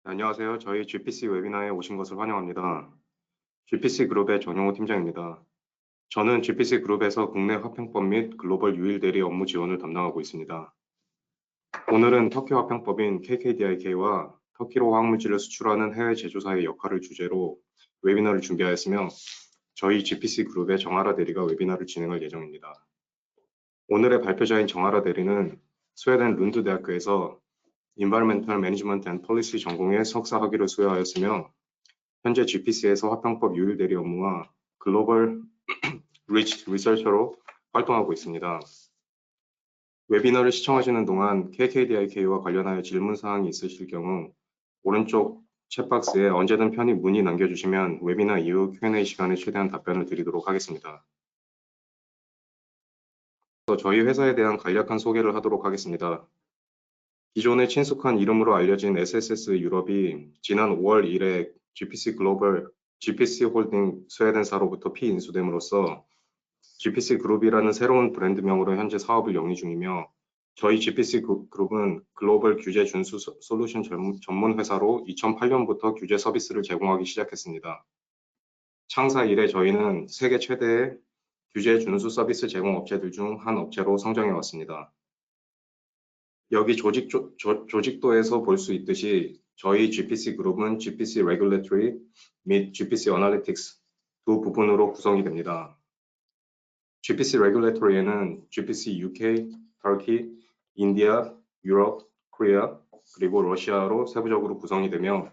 안녕하세요. 저희 GPC 웨비나에 오신 것을 환영합니다. GPC 그룹의 전용호 팀장입니다. 저는 GPC 그룹에서 국내 화평법 및 글로벌 유일 대리 업무 지원을 담당하고 있습니다. 오늘은 터키 화평법인 KKDIK와 터키로 화학물질을 수출하는 해외 제조사의 역할을 주제로 웨비나를 준비하였으며 저희 GPC 그룹의 정아라 대리가 웨비나를 진행할 예정입니다. 오늘의 발표자인 정아라 대리는 스웨덴 룬드 대학교에서 Environmental Management and Policy 전공의 석사 학위를 수여하였으며 현재 GPC에서 화평법 유일 대리 업무와 글로벌 리치 리서처로 활동하고 있습니다. 웨비너를 시청하시는 동안 KKDIK와 관련하여 질문사항이 있으실 경우 오른쪽 챗박스에 언제든 편히 문의 남겨주시면 웨비나 이후 Q&A 시간에 최대한 답변을 드리도록 하겠습니다. 저희 회사에 대한 간략한 소개를 하도록 하겠습니다. 기존의 친숙한 이름으로 알려진 SSS 유럽이 지난 5월 1일 GPC 홀딩 스웨덴사로부터 피인수됨으로써 GPC 그룹이라는 새로운 브랜드명으로 현재 사업을 영위 중이며 저희 GPC 그룹은 글로벌 규제 준수 솔루션 전문 회사로 2008년부터 규제 서비스를 제공하기 시작했습니다. 창사 이래 저희는 세계 최대의 규제 준수 서비스 제공 업체들 중 한 업체로 성장해 왔습니다. 여기 조직도에서 볼 수 있듯이 저희 GPC 그룹은 GPC Regulatory 및 GPC Analytics 두 부분으로 구성이 됩니다. GPC Regulatory에는 GPC UK, 터키, 인디아, 유럽, 코리아, 그리고 러시아로 세부적으로 구성이 되며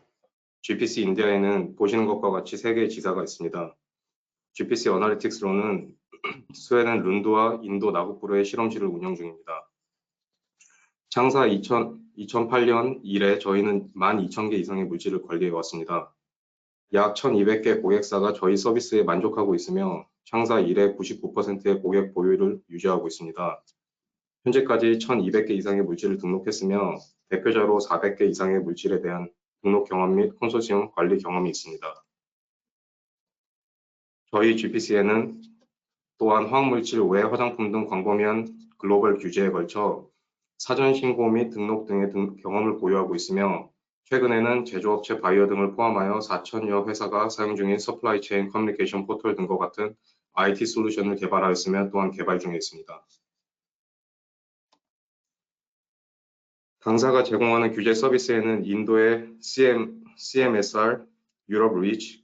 GPC 인디아에는 보시는 것과 같이 3개의 지사가 있습니다. GPC Analytics로는 스웨덴 룬드와 인도 나고프로의 실험실을 운영 중입니다. 창사 2008년 이래 저희는 12,000개 이상의 물질을 관리해 왔습니다. 약 1,200개 고객사가 저희 서비스에 만족하고 있으며 창사 이래 99%의 고객 보유를 유지하고 있습니다. 현재까지 1,200개 이상의 물질을 등록했으며 대표자로 400개 이상의 물질에 대한 등록 경험 및 컨소시엄 관리 경험이 있습니다. 저희 GPC에는 또한 화학물질 외 화장품 등 광범위한 글로벌 규제에 걸쳐 사전 신고 및 등록 등의 경험을 보유하고 있으며 최근에는 제조업체 바이어 등을 포함하여 4,000여 회사가 사용 중인 서플라이 체인 커뮤니케이션 포털 등과 같은 IT 솔루션을 개발하였으며 또한 개발 중에 있습니다. 당사가 제공하는 규제 서비스에는 인도의 CMSR, 유럽 리치,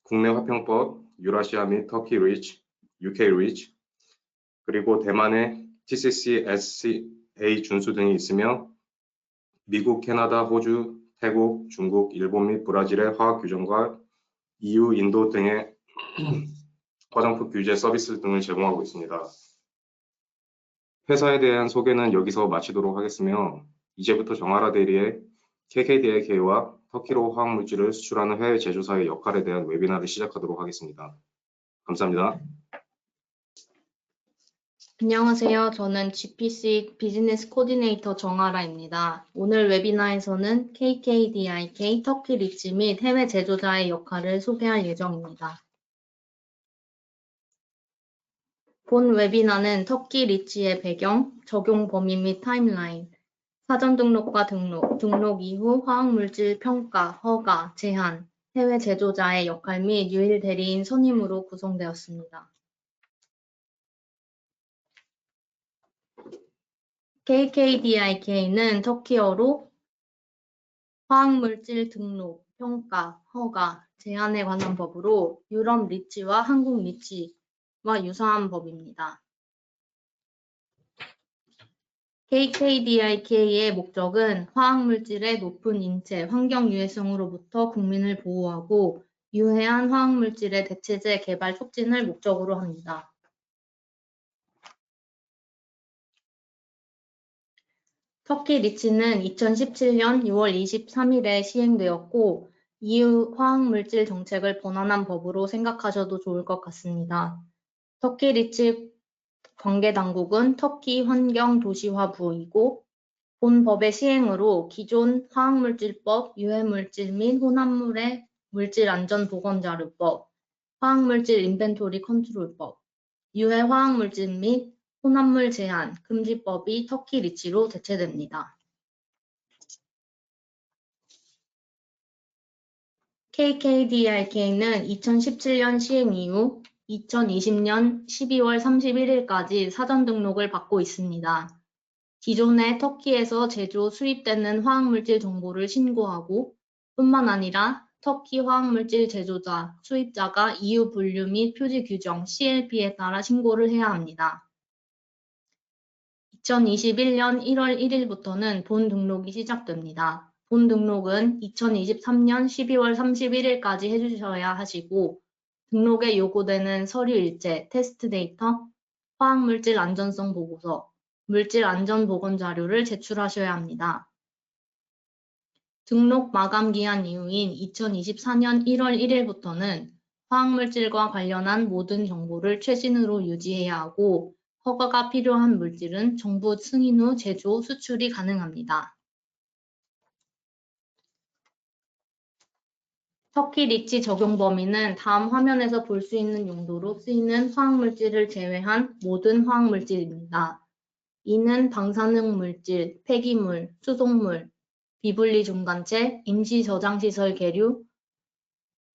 국내 화평법, 유라시아 및 터키 리치, UK 리치, 그리고 대만의 TCC SCA 준수 등이 있으며 미국, 캐나다, 호주, 태국, 중국, 일본 및 브라질의 화학 규정과 EU, 인도 등의 화장품 규제 서비스 등을 제공하고 있습니다. 회사에 대한 소개는 여기서 마치도록 하겠으며 이제부터 정아라 대리의 KKDIK와 터키로 화학물질을 수출하는 해외 제조사의 역할에 대한 웨비나를 시작하도록 하겠습니다. 감사합니다. 안녕하세요. 저는 GPC 비즈니스 코디네이터 정아라입니다. 오늘 웨비나에서는 KKDIK 터키 리치 및 해외 제조자의 역할을 소개할 예정입니다. 본 웨비나는 터키 리치의 배경, 적용 범위 및 타임라인, 사전 등록과 등록 이후 화학물질 평가, 허가, 제한, 해외 제조자의 역할 및 유일 대리인 선임으로 구성되었습니다. KKDIK는 터키어로 화학물질 등록, 평가, 허가, 제한에 관한 법으로 유럽 리치와 한국 리치와 유사한 법입니다. KKDIK의 목적은 화학물질의 높은 인체, 환경 유해성으로부터 국민을 보호하고 유해한 화학물질의 대체제 개발 촉진을 목적으로 합니다. 터키 리치는 2017년 6월 23일에 시행되었고 EU 화학물질 정책을 번안한 법으로 생각하셔도 좋을 것 같습니다. 터키 리치 관계당국은 터키 환경도시화부이고 본 법의 시행으로 기존 화학물질법, 유해물질 및 혼합물의 물질안전보건자료법, 화학물질 인벤토리 컨트롤법, 유해화학물질 및 혼합물 제한, 금지법이 터키 리치로 대체됩니다. KKDRK는 2017년 시행 이후 2020년 12월 31일까지 사전 등록을 받고 있습니다. 기존에 터키에서 제조, 수입되는 화학물질 정보를 신고하고 뿐만 아니라 터키 화학물질 제조자, 수입자가 EU 분류 및 표지 규정 CLP에 따라 신고를 해야 합니다. 2021년 1월 1일부터는 본 등록이 시작됩니다. 본 등록은 2023년 12월 31일까지 해주셔야 하시고 등록에 요구되는 서류 일체, 테스트 데이터, 화학물질 안전성 보고서, 물질 안전 보건 자료를 제출하셔야 합니다. 등록 마감 기한 이후인 2024년 1월 1일부터는 화학물질과 관련한 모든 정보를 최신으로 유지해야 하고 허가가 필요한 물질은 정부 승인 후 제조, 수출이 가능합니다. 터키 리치 적용 범위는 다음 화면에서 볼 수 있는 용도로 쓰이는 화학물질을 제외한 모든 화학물질입니다. 이는 방사능 물질, 폐기물, 수송물, 비분리 중간체, 임시 저장시설 계류,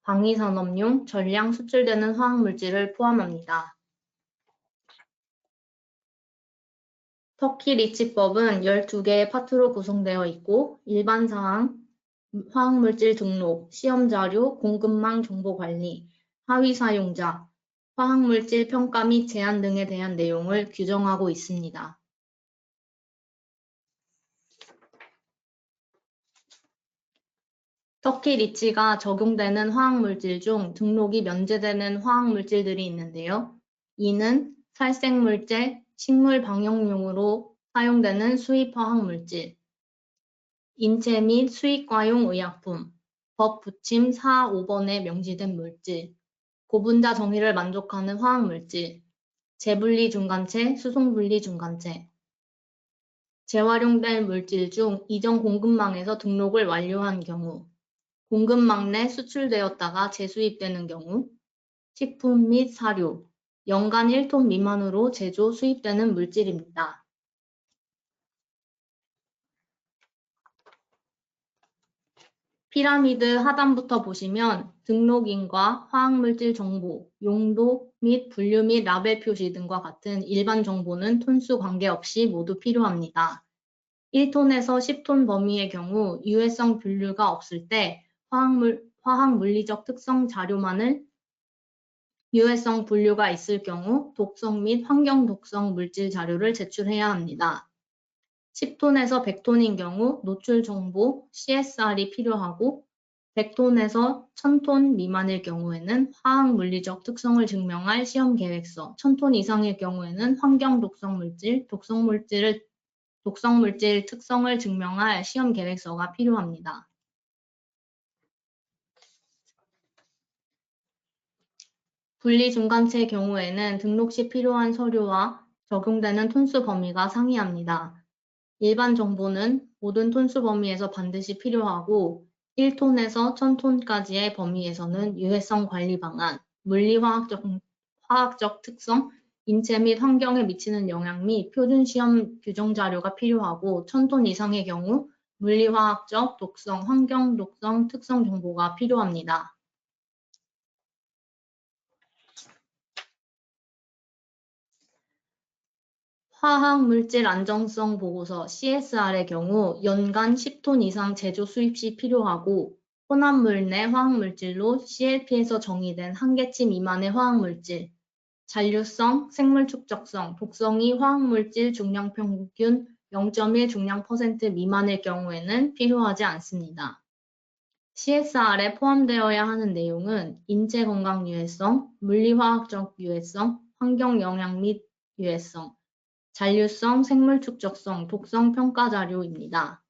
방위산업용, 전량 수출되는 화학물질을 포함합니다. 터키 리치법은 12개의 파트로 구성되어 있고 일반 사항, 화학물질 등록, 시험 자료, 공급망 정보 관리, 하위 사용자, 화학물질 평가 및 제한 등에 대한 내용을 규정하고 있습니다. 터키 리치가 적용되는 화학물질 중 등록이 면제되는 화학물질들이 있는데요. 이는 살생물제, 식물 방역용으로 사용되는 수입 화학물질, 인체 및 수의과용 의약품, 법 부침 4, 5번에 명시된 물질, 고분자 정의를 만족하는 화학물질, 재분리 중간체, 수송분리 중간체, 재활용된 물질 중 이전 공급망에서 등록을 완료한 경우, 공급망 내 수출되었다가 재수입되는 경우, 식품 및 사료, 연간 1톤 미만으로 제조, 수입되는 물질입니다. 피라미드 하단부터 보시면 등록인과 화학물질 정보, 용도 및 분류 및 라벨 표시 등과 같은 일반 정보는 톤수 관계없이 모두 필요합니다. 1톤에서 10톤 범위의 경우 유해성 분류가 없을 때 화학물리적 특성 자료만을 유해성 분류가 있을 경우 독성 및 환경 독성 물질 자료를 제출해야 합니다. 10톤에서 100톤인 경우 노출 정보 CSR이 필요하고 100톤에서 1000톤 미만일 경우에는 화학 물리적 특성을 증명할 시험 계획서, 1000톤 이상일 경우에는 환경 독성 물질, 독성 물질 특성을 증명할 시험 계획서가 필요합니다. 분리 중간체의 경우에는 등록 시 필요한 서류와 적용되는 톤수 범위가 상이합니다. 일반 정보는 모든 톤수 범위에서 반드시 필요하고 1톤에서 1000톤까지의 범위에서는 유해성 관리 방안, 화학적 특성, 인체 및 환경에 미치는 영향 및 표준 시험 규정 자료가 필요하고 1000톤 이상의 경우 물리화학적 독성, 환경 독성 특성 정보가 필요합니다. 화학물질 안정성 보고서 CSR의 경우 연간 10톤 이상 제조 수입 시 필요하고 혼합물 내 화학물질로 CLP에서 정의된 한계치 미만의 화학물질, 잔류성, 생물 축적성, 독성이 화학물질 중량 평균 0.1 중량 % 미만일 경우에는 필요하지 않습니다. CSR에 포함되어야 하는 내용은 인체 건강 유해성, 물리화학적 유해성, 환경 영향 및 유해성, 잔류성, 생물 축적성, 독성 평가 자료입니다.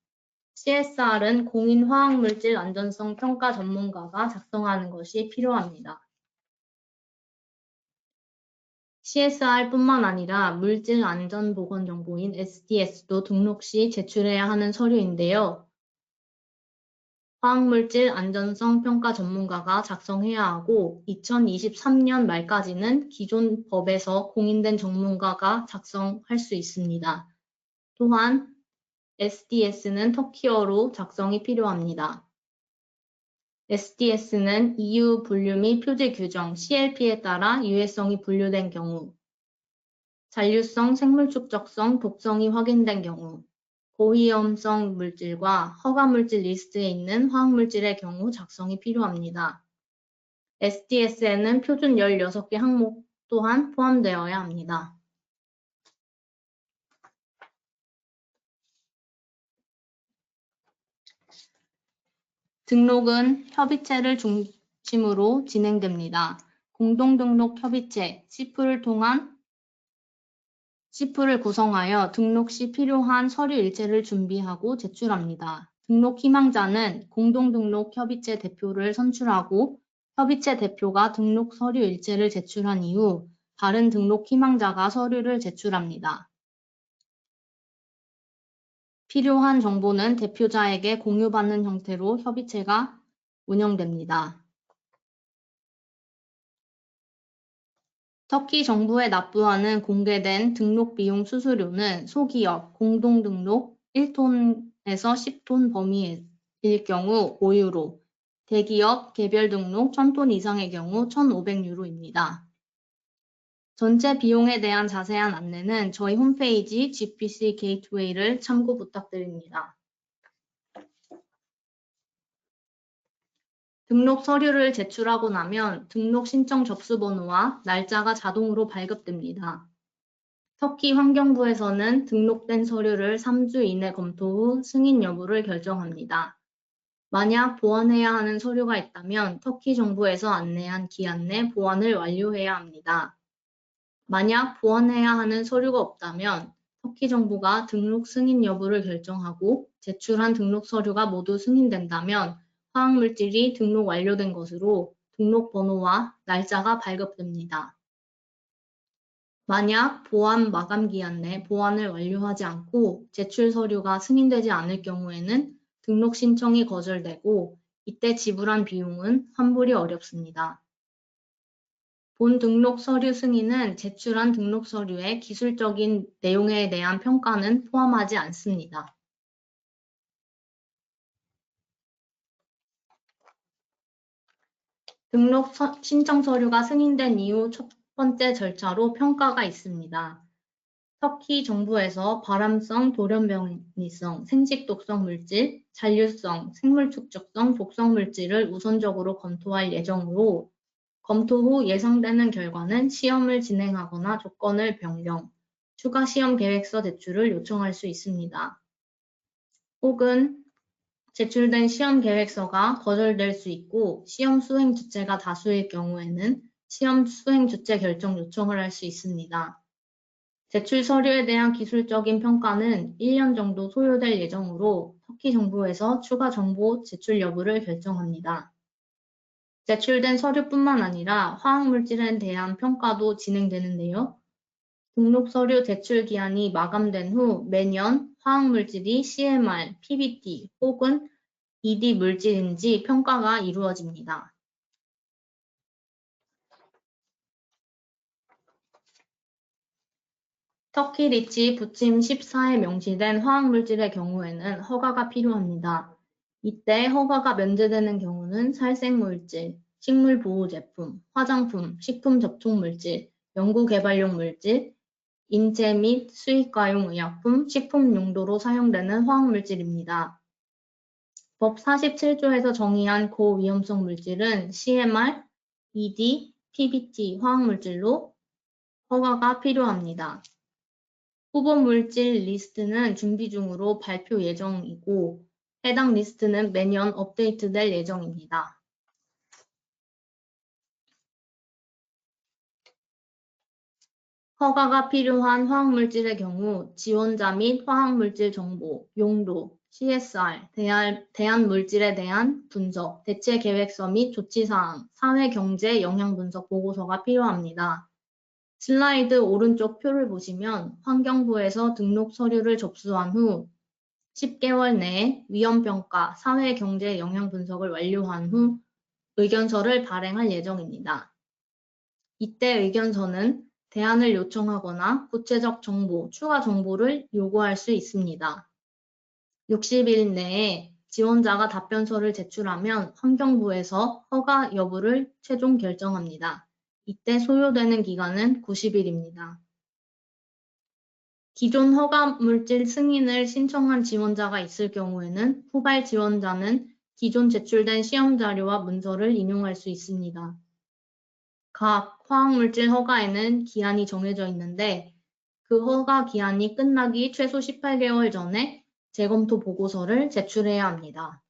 CSR은 공인 화학물질 안전성 평가 전문가가 작성하는 것이 필요합니다. CSR뿐만 아니라 물질 안전 보건 정보인 STS도 등록 시 제출해야 하는 서류인데요. 화학물질 안전성 평가 전문가가 작성해야 하고 2023년 말까지는 기존 법에서 공인된 전문가가 작성할 수 있습니다. 또한 STS는 터키어로 작성이 필요합니다. STS는 EU 분류 및 표제 규정 CLP에 따라 유해성이 분류된 경우, 잔류성, 생물 축적성, 독성이 확인된 경우, 고위험성 물질과 허가물질 리스트에 있는 화학물질의 경우 작성이 필요합니다. STS에는 표준 16개 항목 또한 포함되어야 합니다. 등록은 협의체를 중심으로 진행됩니다. 공동등록 협의체 CIF를 구성하여 등록 시 필요한 서류 일체를 준비하고 제출합니다. 등록 희망자는 공동등록 협의체 대표를 선출하고 협의체 대표가 등록 서류 일체를 제출한 이후 다른 등록 희망자가 서류를 제출합니다. 필요한 정보는 대표자에게 공유받는 형태로 협의체가 운영됩니다. 터키 정부에 납부하는 공개된 등록 비용 수수료는 소기업, 공동등록 1톤에서 10톤 범위일 경우 5유로, 대기업, 개별 등록 1000톤 이상의 경우 1,500유로입니다. 전체 비용에 대한 자세한 안내는 저희 홈페이지 GPC 게이트웨이를 참고 부탁드립니다. 등록 서류를 제출하고 나면 등록 신청 접수번호와 날짜가 자동으로 발급됩니다. 터키 환경부에서는 등록된 서류를 3주 이내 검토 후 승인 여부를 결정합니다. 만약 보완해야 하는 서류가 있다면 터키 정부에서 안내한 기한 내 보완을 완료해야 합니다. 만약 보완해야 하는 서류가 없다면 터키 정부가 등록 승인 여부를 결정하고 제출한 등록 서류가 모두 승인된다면 화학물질이 등록 완료된 것으로 등록 번호와 날짜가 발급됩니다. 만약 보완 마감 기한 내 보완을 완료하지 않고 제출 서류가 승인되지 않을 경우에는 등록 신청이 거절되고 이때 지불한 비용은 환불이 어렵습니다. 본 등록 서류 승인은 제출한 등록 서류의 기술적인 내용에 대한 평가는 포함하지 않습니다. 등록 신청 서류가 승인된 이후 첫 번째 절차로 평가가 있습니다. 터키 정부에서 발암성, 돌연변이성, 생식독성 물질, 잔류성, 생물 축적성, 독성 물질을 우선적으로 검토할 예정으로 검토 후 예상되는 결과는 시험을 진행하거나 조건을 변경, 추가 시험 계획서 제출을 요청할 수 있습니다. 혹은 제출된 시험 계획서가 거절될 수 있고 시험 수행 주체가 다수일 경우에는 시험 수행 주체 결정 요청을 할 수 있습니다. 제출 서류에 대한 기술적인 평가는 1년 정도 소요될 예정으로 터키 정부에서 추가 정보 제출 여부를 결정합니다. 제출된 서류뿐만 아니라 화학물질에 대한 평가도 진행되는데요. 등록 서류 제출 기한이 마감된 후 매년 화학물질이 CMR, PBT 혹은 ED 물질인지 평가가 이루어집니다. 터키 리치 부침 14에 명시된 화학물질의 경우에는 허가가 필요합니다. 이때 허가가 면제되는 경우는 살생물질, 식물보호제품, 화장품, 식품 접촉물질, 연구개발용 물질, 인체 및 수의과용 의약품, 식품 용도로 사용되는 화학물질입니다. 법 47조에서 정의한 고위험성 물질은 CMR, ED, PBT 화학물질로 허가가 필요합니다. 후보 물질 리스트는 준비 중으로 발표 예정이고 해당 리스트는 매년 업데이트될 예정입니다. 허가가 필요한 화학물질의 경우 지원자 및 화학물질 정보, 용도, CSR, 대안물질에 대한 분석, 대체 계획서 및 조치사항, 사회경제 영향분석 보고서가 필요합니다. 슬라이드 오른쪽 표를 보시면 환경부에서 등록 서류를 접수한 후 10개월 내에 위험평가, 사회경제 영향분석을 완료한 후 의견서를 발행할 예정입니다. 이때 의견서는 대안을 요청하거나 구체적 정보, 추가 정보를 요구할 수 있습니다. 60일 내에 지원자가 답변서를 제출하면 환경부에서 허가 여부를 최종 결정합니다. 이때 소요되는 기간은 90일입니다. 기존 허가물질 승인을 신청한 지원자가 있을 경우에는 후발 지원자는 기존 제출된 시험자료와 문서를 인용할 수 있습니다. 각 화학물질 허가에는 기한이 정해져 있는데 그 허가 기한이 끝나기 최소 18개월 전에 재검토 보고서를 제출해야 합니다.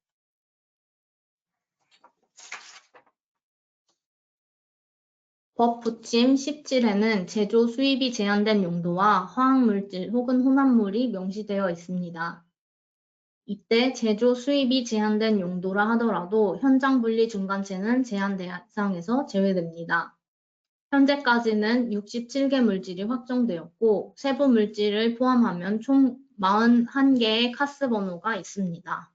법 부침 17에는 제조 수입이 제한된 용도와 화학물질 혹은 혼합물이 명시되어 있습니다. 이때 제조 수입이 제한된 용도라 하더라도 현장 분리 중간체는 제한 대상에서 제외됩니다. 현재까지는 67개 물질이 확정되었고 세부 물질을 포함하면 총 41개의 카스 번호가 있습니다.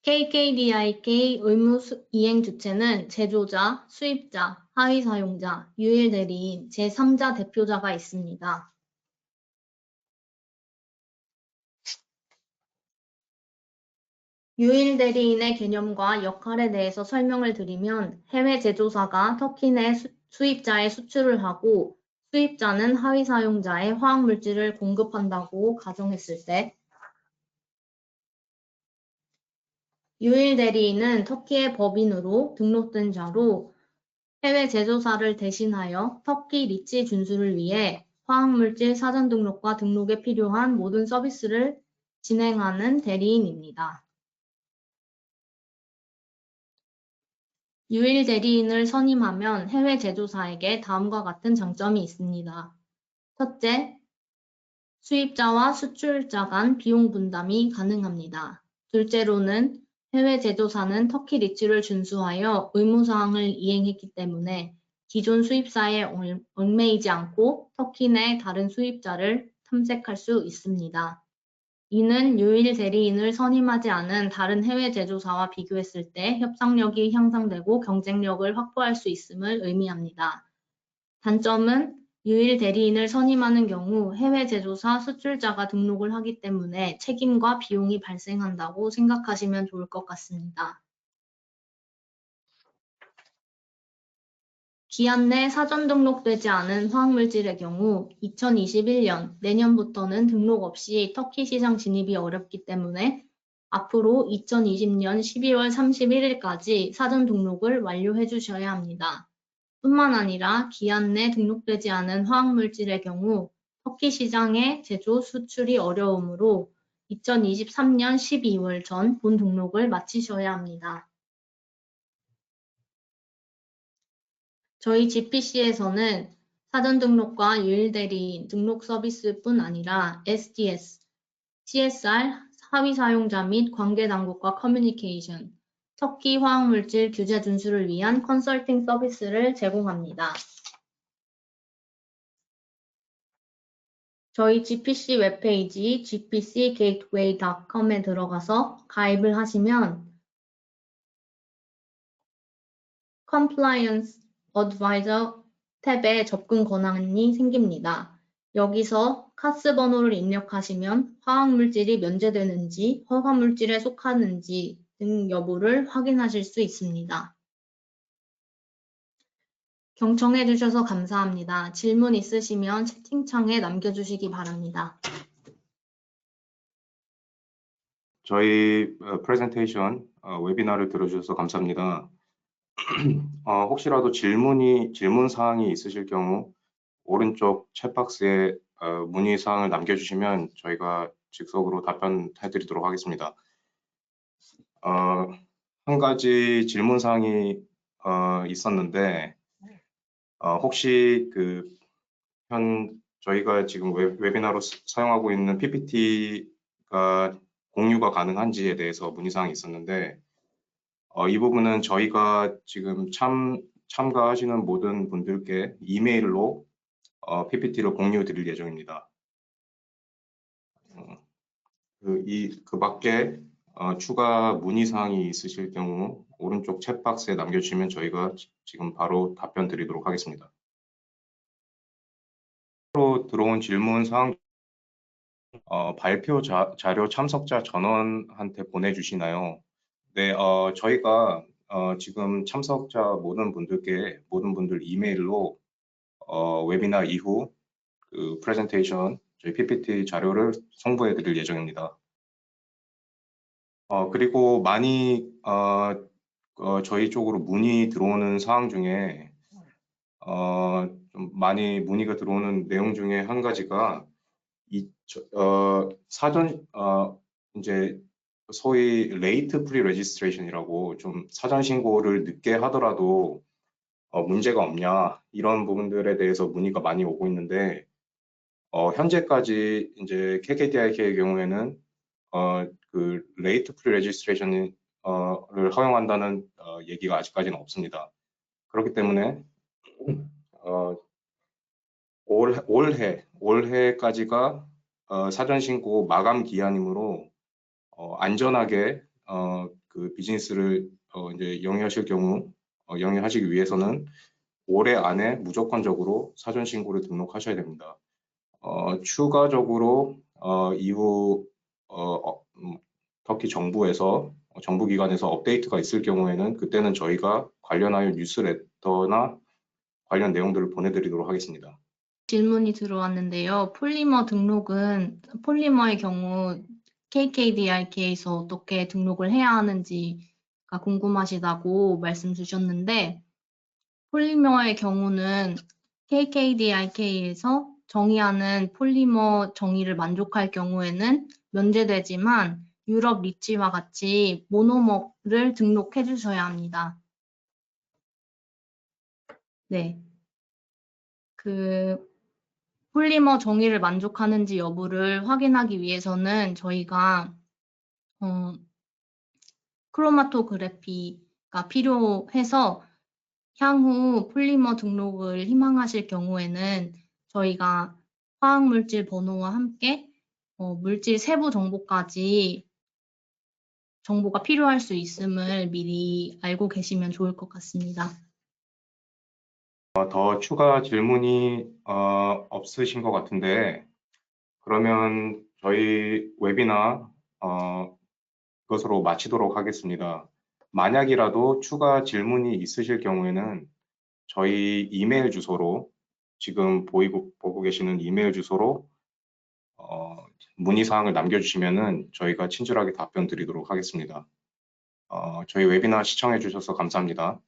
KKDIK 의무 이행 주체는 제조자, 수입자, 하위 사용자, 유일 대리인, 제3자 대표자가 있습니다. 유일 대리인의 개념과 역할에 대해서 설명을 드리면 해외 제조사가 터키 내 수입자에 수출을 하고 수입자는 하위 사용자에 화학물질을 공급한다고 가정했을 때 유일 대리인은 터키의 법인으로 등록된 자로 해외 제조사를 대신하여 터키 리치 준수를 위해 화학물질 사전 등록과 등록에 필요한 모든 서비스를 진행하는 대리인입니다. 유일 대리인을 선임하면 해외 제조사에게 다음과 같은 장점이 있습니다. 첫째, 수입자와 수출자 간 비용 분담이 가능합니다. 둘째로는 해외 제조사는 터키 리츠를 준수하여 의무사항을 이행했기 때문에 기존 수입사에 얽매이지 않고 터키 내 다른 수입자를 탐색할 수 있습니다. 이는 유일 대리인을 선임하지 않은 다른 해외 제조사와 비교했을 때 협상력이 향상되고 경쟁력을 확보할 수 있음을 의미합니다. 단점은 유일 대리인을 선임하는 경우 해외 제조사 수출자가 등록을 하기 때문에 책임과 비용이 발생한다고 생각하시면 좋을 것 같습니다. 기한 내 사전 등록되지 않은 화학물질의 경우 2021년 내년부터는 등록 없이 터키 시장 진입이 어렵기 때문에 앞으로 2020년 12월 31일까지 사전 등록을 완료해 주셔야 합니다. 뿐만 아니라 기한 내 등록되지 않은 화학물질의 경우 터키 시장의 제조 수출이 어려우므로 2023년 12월 전 본 등록을 마치셔야 합니다. 저희 GPC에서는 사전 등록과 유일 대리인 등록 서비스뿐 아니라 SDS, CSR, 하위 사용자 및 관계 당국과 커뮤니케이션, 터키 화학물질 규제 준수를 위한 컨설팅 서비스를 제공합니다. 저희 GPC 웹페이지 gpcgateway.com에 들어가서 가입을 하시면 Compliance Advisor 탭에 접근 권한이 생깁니다. 여기서 카스 번호를 입력하시면 화학물질이 면제되는지 허가물질에 속하는지 등 여부를 확인하실 수 있습니다. 경청해 주셔서 감사합니다. 질문 있으시면 채팅창에 남겨주시기 바랍니다. 저희 프레젠테이션 웨비나를 들어주셔서 감사합니다. 혹시라도 질문 사항이 있으실 경우 오른쪽 챗박스에 문의 사항을 남겨주시면 저희가 즉석으로 답변해 드리도록 하겠습니다. 한 가지 질문 사항이 있었는데 혹시 저희가 지금 웨비나로 사용하고 있는 PPT가 공유가 가능한지에 대해서 문의사항이 있었는데 이 부분은 저희가 지금 참가하시는 모든 분들께 이메일로 PPT를 공유 드릴 예정입니다. 그 밖에 추가 문의사항이 있으실 경우 오른쪽 챗박스에 남겨주시면 저희가 지금 바로 답변 드리도록 하겠습니다. 로 들어온 질문 사항 발표 자료 참석자 전원한테 보내주시나요? 네, 저희가 지금 참석자 모든 분들 이메일로 웨비나 이후 그 프레젠테이션, 저희 PPT 자료를 송부해 드릴 예정입니다. 그리고 많이 저희 쪽으로 문의 들어오는 사항 중에 좀 많이 문의가 들어오는 내용 중에 한 가지가 사전 이제 소위 레이트 프리 레지스트레이션이라고 좀 사전 신고를 늦게 하더라도 문제가 없냐 이런 부분들에 대해서 문의가 많이 오고 있는데 현재까지 이제 KKDIK의 경우에는 그 레이트 프리 레지스트레이션을 허용한다는 얘기가 아직까지는 없습니다. 그렇기 때문에 올해까지가 사전 신고 마감 기한이므로 안전하게 그 비즈니스를 이제 영위하시기 위해서는 올해 안에 무조건적으로 사전 신고를 등록하셔야 됩니다. 추가적으로 이후 터키 정부기관에서 업데이트가 있을 경우에는 그때는 저희가 관련하여 뉴스레터나 관련 내용들을 보내드리도록 하겠습니다. 질문이 들어왔는데요. 폴리머의 경우 KKDIK에서 어떻게 등록을 해야 하는지가 궁금하시다고 말씀 주셨는데, 폴리머의 경우는 KKDIK에서 정의하는 폴리머 정의를 만족할 경우에는 면제되지만 유럽 리치와 같이 모노머를 등록해 주셔야 합니다. 네. 폴리머 정의를 만족하는지 여부를 확인하기 위해서는 저희가 크로마토그래피가 필요해서 향후 폴리머 등록을 희망하실 경우에는 저희가 화학물질 번호와 함께 물질 세부 정보까지 정보가 필요할 수 있음을 미리 알고 계시면 좋을 것 같습니다. 더 추가 질문이 없으신 것 같은데 그러면 저희 웨비나 그것으로 마치도록 하겠습니다. 만약이라도 추가 질문이 있으실 경우에는 저희 이메일 주소로 지금 보고 계시는 이메일 주소로 문의사항을 남겨주시면은 저희가 친절하게 답변 드리도록 하겠습니다. 저희 웨비나 시청해 주셔서 감사합니다.